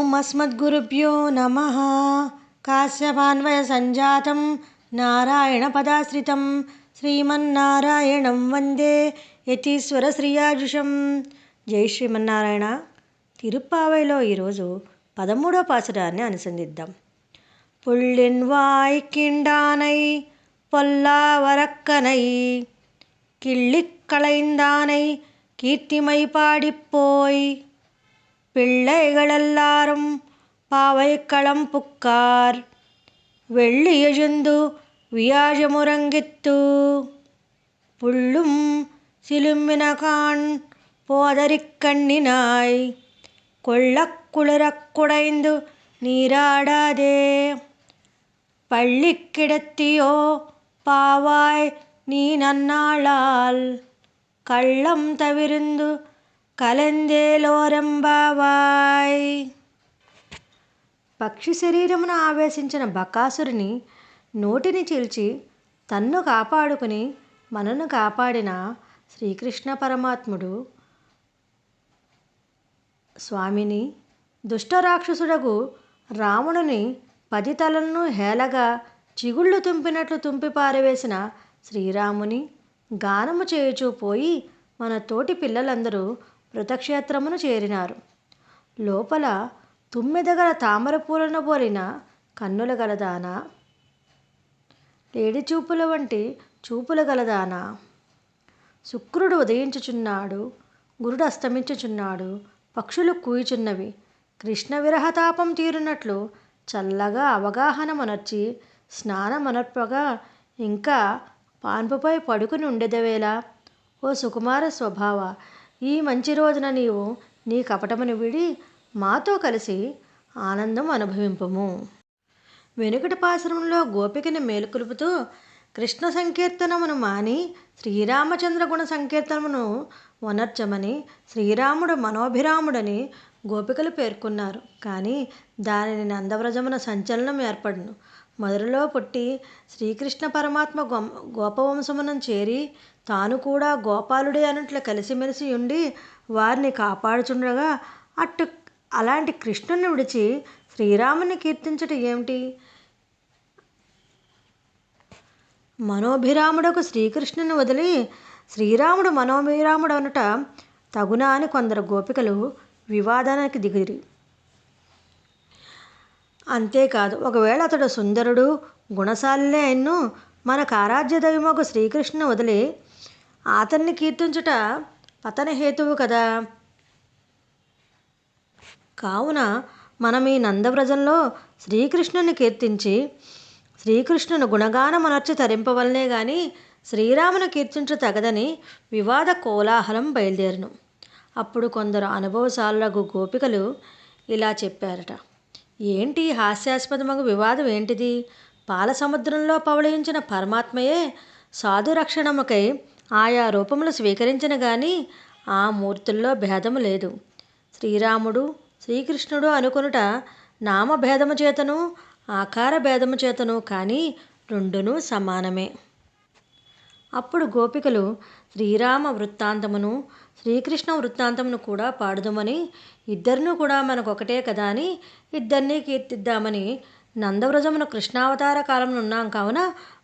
ఓమస్మద్గురుభ్యో నమః. కాశ్యపాన్వయసంజాతం నారాయణపదాశ్రితం శ్రీమన్నారాయణం వందే యతీశ్వరశ్రీయాజుషం. జై శ్రీమన్నారాయణ. తిరుప్పావైలో ఈరోజు 13వ పాసురాన్ని అనుసంధిద్దాం. పుళ్ళిన్ వాయ్ కిండానై పొల్లావరక్కనై கிள்ளிக்களைந்தானை கீர்த்திமை பாடிப்போய் பிள்ளைகளெல்லாரும் பாவைக்களம் புக்கார் வெள்ளி எழுந்து வியாழமுறங்கித்து புள்ளும் சிலுமினகான் போதரிக்கண்ணினாய் கொள்ளக்குளிரக் குடைந்து நீராடாதே பள்ளி கிடத்தியோ பாவாய் நீ நன்னாளால் కళ్ళం తవిరిందు కలెందేలోరెంబావాయ్. పక్షి శరీరమును ఆవేశించిన బకాసురుని నోటిని చీల్చి తన్ను కాపాడుకుని మనను కాపాడిన శ్రీకృష్ణ పరమాత్ముడు స్వామిని దుష్టరాక్షసుడకు రావణుని 10 తలలను హేళగా చిగుళ్ళు తుంపినట్లు తుంపి పారవేసిన శ్రీరాముని గానము చేయుచూ పోయి మన తోటి పిల్లలందరూ వృతక్షేత్రమును చేరినారు. లోపల తుమ్మెదగల తామర పూలను పోలిన కన్నుల గలదానా, లేడి చూపుల వంటి చూపుల గలదానా. శుక్రుడు ఉదయించుచున్నాడు, గురుడు అస్తమించుచున్నాడు, పక్షులు కూయుచున్నవి. కృష్ణ విరహతాపం తీరునట్లు చల్లగా అవగాహన మనర్చి స్నానమనర్పగా ఇంకా పాన్పుపై పడుకుని ఉండేదవేళ. ఓ సుకుమార స్వభావ, ఈ మంచి రోజున నీవు నీ కపటమును విడి మాతో కలిసి ఆనందం అనుభవింపము. వెనుకటి పాసురంలో గోపికని మేలుకొలుపుతూ కృష్ణ సంకీర్తనమును మాని శ్రీరామచంద్ర గుణ సంకీర్తనమును వనర్చమని శ్రీరాముడు మనోభిరాముడని గోపికలు పేర్కొన్నారు. కానీ దానిని నందవ్రజమున సంచలనం ఏర్పడును. మధురలో పుట్టి శ్రీకృష్ణ పరమాత్మ గోపవంశమును చేరి తాను కూడా గోపాలుడే అన్నట్లు కలిసిమెలిసి ఉండి వారిని కాపాడుచుండగా అలాంటి కృష్ణుని విడిచి శ్రీరాముని కీర్తించటం ఏమిటి? మనోభిరాముడకు శ్రీకృష్ణుని వదిలి శ్రీరాముడు మనోభిరాముడు అనుట తగునా అని కొందరు గోపికలు వివాదానికి దిగిరి. అంతేకాదు, ఒకవేళ అతడు సుందరుడు గుణశాలినే అయినను మనకు ఆరాధ్య దైవమగు శ్రీకృష్ణుని వదిలి అతన్ని కీర్తించుట పతన హేతువు కదా. కావున మనం ఈ నందవ్రజంలో శ్రీకృష్ణుని కీర్తించి శ్రీకృష్ణుని గుణగానమనర్చి తరింపవలనే గాని శ్రీరామును కీర్తించు తగదని వివాద కోలాహలం బయలుదేరును. అప్పుడు కొందరు అనుభవశాలులకు గోపికలు ఇలా చెప్పారట. ఏంటి హాస్యాస్పదమగు వివాదం ఏంటిది? పాల సముద్రంలో పవళించిన పరమాత్మయే సాధురక్షణముకై ఆయా రూపములు స్వీకరించిన గాని ఆ మూర్తుల్లో భేదము లేదు. శ్రీరాముడు శ్రీకృష్ణుడు అనుకొనుట నామభేదము చేతను ఆకార భేదము చేతను కానీ రెండునూ సమానమే. అప్పుడు గోపికలు శ్రీరామ వృత్తాంతమును శ్రీకృష్ణ వృత్తాంతమును కూడా పాడుదామని, ఇద్దరినూ కూడా మనకొకటే కదా అని ఇద్దరినీ కీర్తిద్దామని నందవ్రజమును కృష్ణావతార కాలంలో ఉన్నాం కావున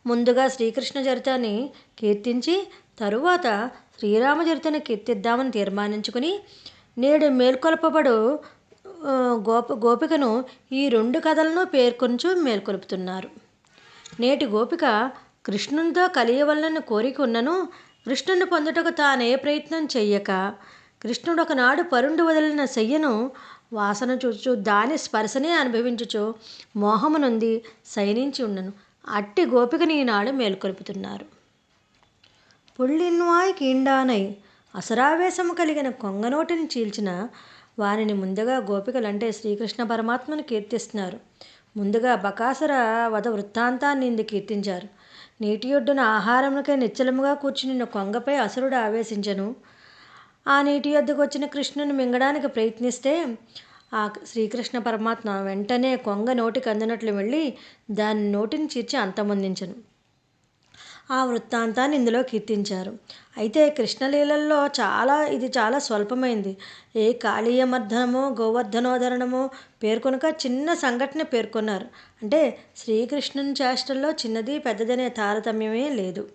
ముందుగా శ్రీకృష్ణ చరితాన్ని కీర్తించి తరువాత శ్రీరామచరితని కీర్తిద్దామని తీర్మానించుకుని నేడు మేల్కొల్పబడు గోపికను ఈ 2 కథలను పేర్కొంచు మేల్కొల్పుతున్నారు. నేటి గోపిక కృష్ణునితో కలియవలనని కోరిక ఉన్నను కృష్ణుని పొందుటకు తానే ప్రయత్నం చెయ్యక కృష్ణుడు ఒకనాడు పరుండు వదిలిన శయ్యను వాసన చూచు దాని స్పర్శనే అనుభవించుచు మోహమునుంది శయనించి ఉండను. అట్టి గోపికని ఈనాడు మేల్కొల్పుతున్నారు. పుళ్ళిన్వాయ్ కీండానై అసరావేశము కలిగిన కొంగనోటిని చీల్చిన వారిని ముందుగా గోపికలంటే శ్రీకృష్ణ పరమాత్మను కీర్తిస్తున్నారు. ముందుగా బకాసుర వధ వృత్తాంతాన్ని ఇందు కీర్తించారు. నీటి ఒడ్డున ఆహారమునకై నిశ్చలముగా కూర్చుని కొంగపై అసురుడు ఆవేశించను. ఆ నీటి యొద్దకు వచ్చిన కృష్ణుని మింగడానికి ప్రయత్నిస్తే ఆ శ్రీకృష్ణ పరమాత్మ వెంటనే కొంగ నోటికి అందినట్లు వెళ్ళి దాని నోటిని చీర్చి అంతమొందించను. ఆ వృత్తాంతాన్ని ఇందులో కీర్తించారు. అయితే కృష్ణలీలల్లో ఇది చాలా స్వల్పమైంది. ఏ కాళీయమర్దనమో గోవర్ధనోధరణమో పేర్కొనక చిన్న సంఘటన పేర్కొన్నారు. అంటే శ్రీకృష్ణుని చేష్టల్లో చిన్నది పెద్దదనే తారతమ్యమే లేదు.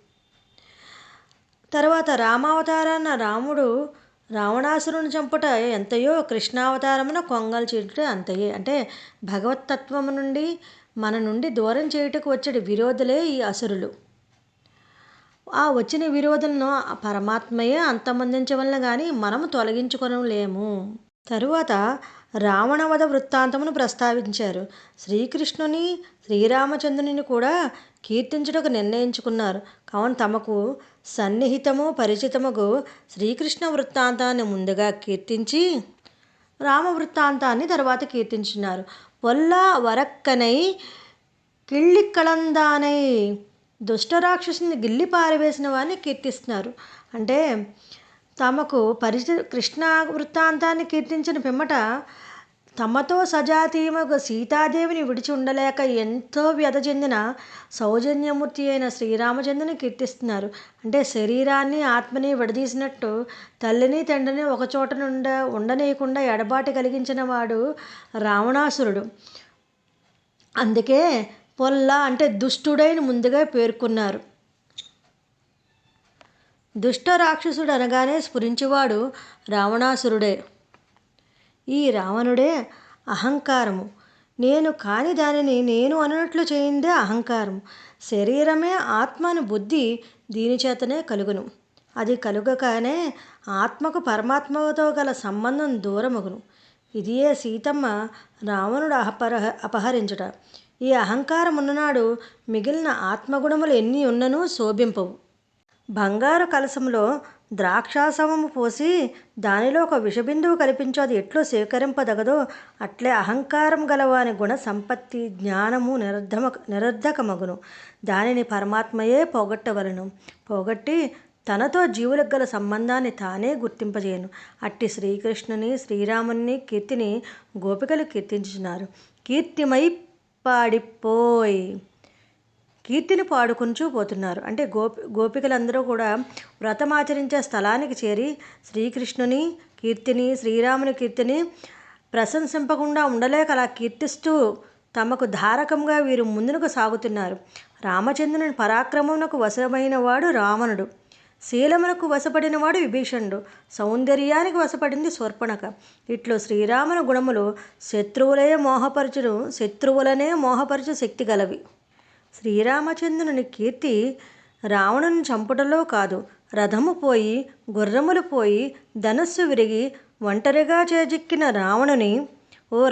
తర్వాత రామావతారాన్న రాముడు రావణాసురుని చంపుట ఎంతయో కృష్ణావతారమున కొంగలు చీటుట అంతయే. అంటే భగవత్తత్వము నుండి మన నుండి దూరం చేయుటకు వచ్చే విరోధులే ఈ అసురులు. ఆ వచ్చిన విరోధులను పరమాత్మయే అంతమొందించవలన కానీ మనము తొలగించుకొనలేము. తరువాత రావణవధ వృత్తాంతమును ప్రస్తావించారు. శ్రీకృష్ణుని శ్రీరామచంద్రుని కూడా కీర్తించుటకు నిర్ణయించుకున్నారు. కావున తమకు సన్నిహితము పరిచితముగు శ్రీకృష్ణ వృత్తాంతాన్ని ముందుగా కీర్తించి రామ వృత్తాంతాన్ని తర్వాత కీర్తించున్నారు. పొల్ల వరక్కనై కిళ్ళిక్కళందానై దుష్టరాక్షసుని గిల్లి పారవేసిన వారిని కీర్తిస్తున్నారు. అంటే తమకు కృష్ణ వృత్తాంతాన్ని కీర్తించిన పిమ్మట తమతో సజాతీయముగా సీతాదేవిని విడిచి ఉండలేక ఎంతో వ్యధ చెందిన సౌజన్యమూర్తి అయిన శ్రీరామచంద్రుని కీర్తిస్తున్నారు. అంటే శరీరాన్ని ఆత్మని విడదీసినట్టు తల్లిని తండ్రిని ఒకచోట ఉండనీయకుండా ఎడబాటు కలిగించిన వాడు రావణాసురుడు. అందుకే పొల్ల అంటే దుష్టుడైన ముందుగా పేర్కొన్నారు. దుష్ట రాక్షసుడు అనగానే స్ఫురించేవాడు రావణాసురుడే. ఈ రావణుడే అహంకారము. నేను కాని దానిని నేను అన్నట్లు చేయిందే అహంకారము. శరీరమే ఆత్మను బుద్ధి దీని చేతనే కలుగును. అది కలుగగానే ఆత్మకు పరమాత్మతో గల సంబంధం దూరమగును. ఇదియే సీతమ్మ రావణుడు అపహరించుట. ఈ అహంకారం ఉన్ననాడు మిగిలిన ఆత్మగుణములు ఎన్ని ఉన్ననూ శోభింపవు. బంగారు కలశంలో ద్రాక్షాసవము పోసి దానిలో ఒక విషబిందువు కల్పించు అది ఎట్లో స్వీకరింపదగదో అట్లే అహంకారం గలవాని గుణ సంపత్తి జ్ఞానము నిరర్ధకమగును. దానిని పరమాత్మయే పోగొట్టవలను. పోగొట్టి తనతో జీవులకు గల సంబంధాన్ని తానే గుర్తింపజేయను. అట్టి శ్రీకృష్ణుని శ్రీరాముని కీర్తిని గోపికలు కీర్తించుచున్నారు. కీర్తిమై పాడిపోయి కీర్తిని పాడుకుంటూ పోతున్నారు. అంటే గోపికలందరూ కూడా వ్రతమాచరించే స్థలానికి చేరి శ్రీకృష్ణుని కీర్తిని శ్రీరాముని కీర్తిని ప్రశంసింపకుండా ఉండలేక అలా కీర్తిస్తూ తమకు ధారకంగా వీరు ముందుకు సాగుతున్నారు. రామచంద్రుని పరాక్రమమునకు వశమైన వాడు రావణుడు. శీలమునకు వశపడినవాడు విభీషణుడు. సౌందర్యానికి వశపడింది శూర్పణఖ. ఇట్లు శ్రీరాముని గుణములు శత్రువులనే మోహపరచు శక్తి గలవి. శ్రీరామచంద్రుని కీర్తి రావణుని చంపుటలో కాదు. రథము పోయి గుర్రములు పోయి ధనస్సు విరిగి ఒంటరిగా చేజిక్కిన రావణుని, ఓ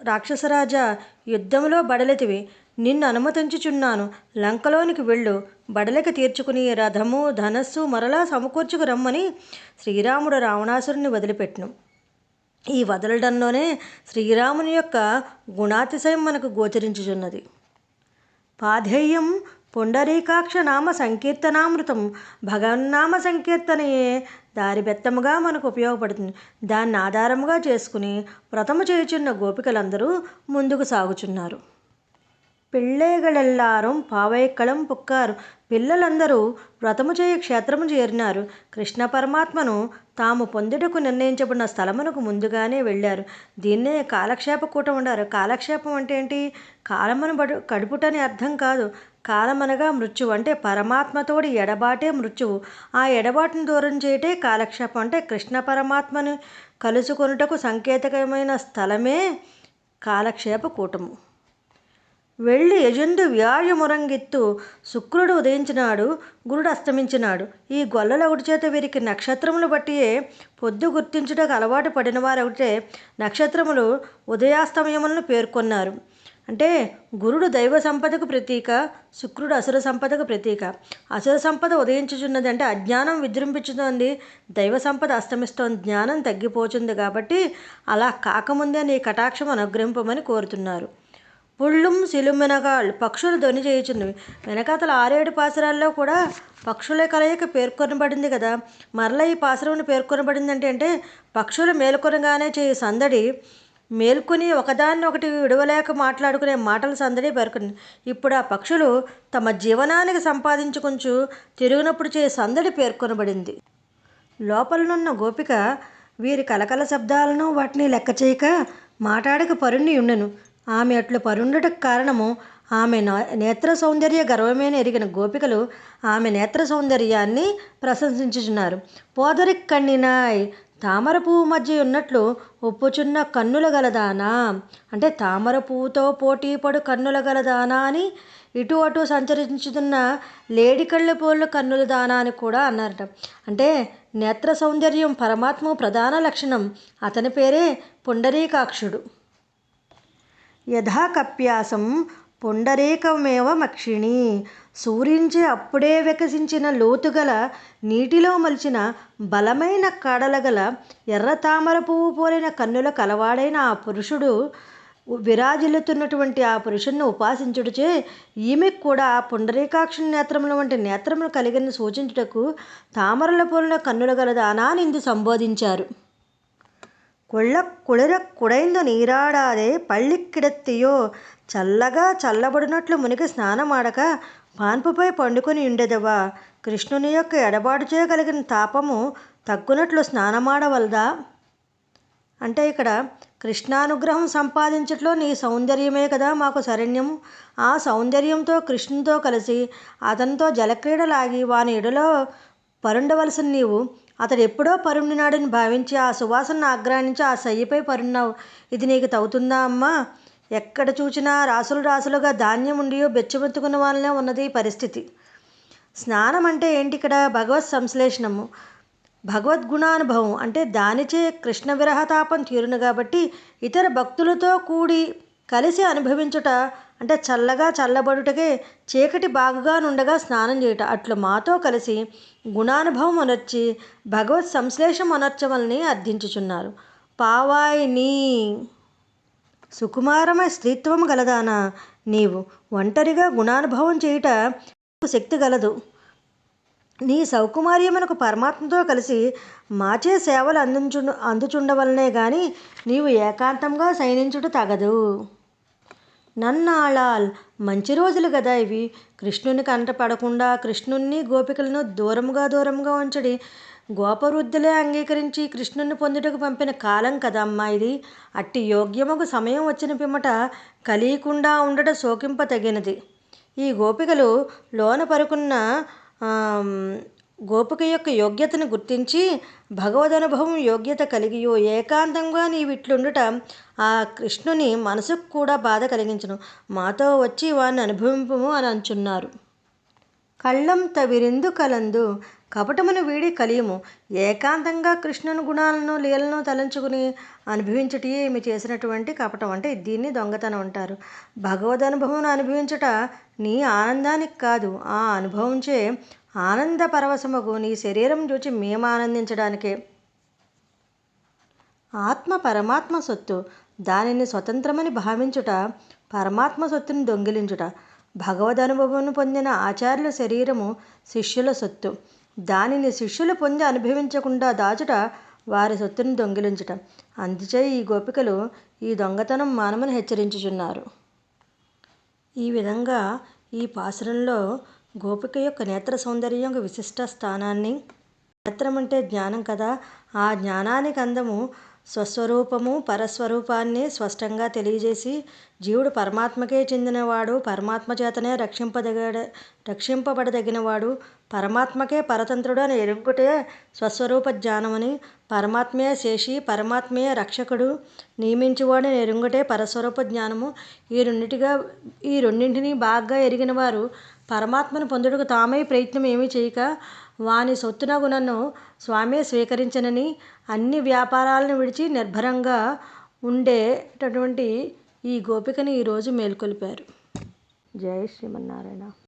రాక్షసరాజా, యుద్ధములో బడలితివి, నిన్ను అనుమతించుచున్నాను, లంకలోనికి వెళ్ళు, బడలిక తీర్చుకుని రథము ధనస్సు మరలా సమకూర్చుకు రమ్మని శ్రీరాముడు రావణాసురుని వదిలిపెట్టును. ఈ వదలడంలోనే శ్రీరాముని యొక్క గుణాతిశయం మనకు గోచరించుచున్నది. పాధేయం పుండరీకాక్ష నామ సంకీర్తనామృతం. భగవన్నామ సంకీర్తనయే దారి బెత్తముగా మనకు ఉపయోగపడుతుంది. దాన్ని ఆధారముగా చేసుకుని వ్రతము చేయుచున్న గోపికలందరూ ముందుకు సాగుచున్నారు. పిళ్ళేగళెల్లారం పావైక్కళం పుక్కారు. పిల్లలందరూ వ్రతము చేయ క్షేత్రము చేరినారు. కృష్ణ పరమాత్మను తాము పొందుటకు నిర్ణయించబడిన స్థలమునకు ముందుగానే వెళ్ళారు. దీన్నే కాలక్షేప కూటం ఉండారు. కాలక్షేపం అంటే ఏంటి? కాలమును కడుపుటని అర్థం కాదు. కాలమనగా మృత్యువు. అంటే పరమాత్మతోడి ఎడబాటే మృత్యువు. ఆ ఎడబాటును దూరం చేయటే కాలక్షేపం. అంటే కృష్ణ పరమాత్మను కలుసుకొనుటకు సంకేతకమైన స్థలమే కాలక్షేప కూటము. వెళ్ళి యజుందు వ్యాయమురంగిత్తు. శుక్రుడు ఉదయించినాడు, గురుడు అస్తమించినాడు. ఈ గొల్లల ఒకటి చేత వీరికి నక్షత్రములు బట్టియే పొద్దు గుర్తించుటకు అలవాటు పడిన వారు ఒకటే నక్షత్రములు ఉదయాస్తమయములను పేర్కొన్నారు. అంటే గురుడు దైవ సంపదకు ప్రతీక, శుక్రుడు అసుర సంపదకు ప్రతీక. అసుర సంపద ఉదయించుచున్నది అంటే అజ్ఞానం విజృంభించుతోంది, దైవ సంపద అస్తమిస్తోంది, జ్ఞానం తగ్గిపోతుంది. కాబట్టి అలా కాకముందే నీ కటాక్షం అనుగ్రహింపమని కోరుతున్నారు. పుళ్ళుం సిలుమెనగాళ్ళు పక్షులు ధ్వని చేయుచున్నవి. వెనకాతల 6-7 పాసురాల్లో కూడా పక్షుల కలయిక పేర్కొనబడింది కదా. మరలా ఈ పాసురంను పేర్కొనబడింది అంటే పక్షులు మేల్కొనగానే చేయు సందడి మేల్కొని ఒకదాన్నొకటి విడవలేక మాట్లాడుకునే మాటల సందడి పెరుకుంది. ఇప్పుడు ఆ పక్షులు తమ జీవనానికి సంపాదించుకొంచు తిరిగినప్పుడు చే సందడి పేర్కొనబడింది. లోపలనున్న గోపిక వీరి కలకల శబ్దాలను వాటిని లెక్క చేయక మాటాడక పరుండి ఉండెను. ఆమె అట్లు పరుండుటకు కారణము ఆమె నేత్ర సౌందర్య గర్వమేన ఎరిగిన గోపికలు ఆమె నేత్ర సౌందర్యాన్ని ప్రశంసించుచున్నారు. పోదరి కన్నినాయ్, తామర పువ్వు మధ్య ఉన్నట్లు ఒప్పుచున్న కన్నుల గలదానా, అంటే తామర పువ్వుతో పోటీ పడు కన్నుల గలదానా అని, ఇటు అటు సంచరించుతున్న లేడి కళ్ళ పోళ్ళు కన్నుల దానా అని కూడా అన్నారట. అంటే నేత్ర సౌందర్యం పరమాత్మ ప్రధాన లక్షణం. అతని పేరే పుండరీకాక్షుడు. యథా కప్యాసం పుండరీకమేవ మక్షిణి, సూర్యుంచే అప్పుడే వికసించిన లోతుగల నీటిలో మలిచిన బలమైన కాడలగల ఎర్ర తామర పువ్వు పోలిన కన్నుల కలవాడైన ఆ పురుషుడు విరాజిల్లుతున్నటువంటి ఆ పురుషుణ్ణి ఉపాసించుటచే ఈమెకు కూడా పుండరీకాక్షుని నేత్రముల వంటి నేత్రములు కలిగిన సూచించుటకు తామరల పోలిన కన్నుల గలదానా అని ఇందు సంబోధించారు. కుళిర కుడైందు నీరాడాదే పళ్ళిక్కిడెత్తియో, చల్లగా చల్లబడినట్లు మునిగి స్నానమాడక పాన్పుపై పండుకొని ఉండెదవా, కృష్ణుని యొక్క ఎడబాటుచే కలిగిన తాపము తగ్గునట్లు స్నానమాడవలదా. అంటే ఇక్కడ కృష్ణానుగ్రహం సంపాదించట్లో నీ సౌందర్యమే కదా మాకు శరణ్యము. ఆ సౌందర్యంతో కృష్ణునితో కలిసి అతనితో జలక్రీడలాగి వాని ఎడలో పరుండవలసిన నీవు అతడు ఎప్పుడో పరుండినాడని భావించి ఆ సువాసనను ఆగ్రానించి ఆ శయ్యపై పరున్నావు. ఇది నీకు తగుతుందా అమ్మా? ఎక్కడ చూచినా రాసులు రాసులుగా ధాన్యం ఉండియో బెచ్చబెత్తుకున్న వాళ్ళనే ఉన్నది ఈ పరిస్థితి. స్నానం అంటే ఏంటి ఇక్కడ? భగవత్ సంశ్లేషణము, భగవద్గుణానుభవం. అంటే దానిచే కృష్ణ విరహతాపం తీరును కాబట్టి ఇతర భక్తులతో కూడి కలిసి అనుభవించుట, అంటే చల్లగా చల్లబడుటకే చీకటి బాగుగా నుండగా స్నానం చేయుట. అట్లు మాతో కలిసి గుణానుభవం అనర్చి భగవత్ సంశ్లేషం అనర్చవలని అర్థించుచున్నారు. పావాయి నీ సుకుమారమ స్త్రీత్వము గలదానా, నీవు ఒంటరిగా గుణానుభవం చేయుట శక్తి గలదు. నీ సౌకుమార్యమునకు పరమాత్మతో కలిసి మాచే సేవలు అందుచుండవలనే గాని నీవు ఏకాంతంగా శయనించుట తగదు. నన్నాళాల్, మంచి రోజులు గదా ఇవి. కృష్ణుని కంటపడకుండా కృష్ణుణ్ణి గోపికలను దూరముగా ఉంచడి గోపవృద్ధులే అంగీకరించి కృష్ణుని పొందుటకు పంపిన కాలం కదమ్మా ఇది. అట్టి యోగ్యముకు సమయం వచ్చిన పిమ్మట కలియకుండా ఉండట శోకింపతగినది. ఈ గోపికలు లోన పరుకున్న గోపిక యొక్క యోగ్యతను గుర్తించి భగవదనుభవం యోగ్యత కలిగియో ఏకాంతంగా నీవిట్లుండుట ఆ కృష్ణుని మనసుకు కూడా బాధ కలిగించును. మాతో వచ్చి వారిని అనుభవింపుము అని అంచున్నారు. కళ్ళం తవిరిందు కలందు, కపటమును వీడి కలియుము. ఏకాంతంగా కృష్ణుని గుణాలను లీలను తలంచుకుని అనుభవించుటే ఈమె చేసినటువంటి కపటం. అంటే దీన్ని దొంగతనం అంటారు. భగవదనుభవం అనుభవించుట నీ ఆనందానికి కాదు, ఆ అనుభవించే ఆనంద పరవశముకు నీ శరీరం చూచి మేము ఆనందించడానికే. ఆత్మ పరమాత్మ సొత్తు, దానిని స్వతంత్రమని భావించుట పరమాత్మ సొత్తుని దొంగిలించుట. భగవదనుభవం పొందిన ఆచార్యుల శరీరము శిష్యుల సొత్తు, దానిని శిష్యులు పొంది అనుభవించకుండా దాచుట వారి సొత్తుని దొంగిలించుట. అందుచే ఈ గోపికలు ఈ దొంగతనం మానమని హెచ్చరించుచున్నారు. ఈ విధంగా ఈ పాసురంలో గోపిక యొక్క నేత్ర సౌందర్యం యొక్క విశిష్ట స్థానాన్ని, నేత్రం అంటే జ్ఞానం కదా, ఆ జ్ఞానానికి అందము స్వస్వరూపము పరస్వరూపాన్ని స్పష్టంగా తెలియజేసి జీవుడు పరమాత్మకే చెందినవాడు, పరమాత్మ చేతనే రక్షింపబడదగినవాడు, పరమాత్మకే పరతంత్రుడు అని ఎరుగుటే స్వస్వరూప జ్ఞానమని, పరమాత్మే శేషి పరమాత్మే రక్షకుడు నియమించువాడని ఎరుగుటే పరస్వరూప జ్ఞానము. ఈ రెండింటినీ బాగా ఎరిగిన వారు పరమాత్మను పొందుటకు తామై ప్రయత్నం ఏమీ చేయక వాని సొత్తునగు నన్ను స్వామే స్వీకరించనని అన్ని వ్యాపారాలను విడిచి నిర్భరంగా ఉండేటటువంటి ఈ గోపికని ఈరోజు మేల్కొల్పారు. జై శ్రీమన్నారాయణ.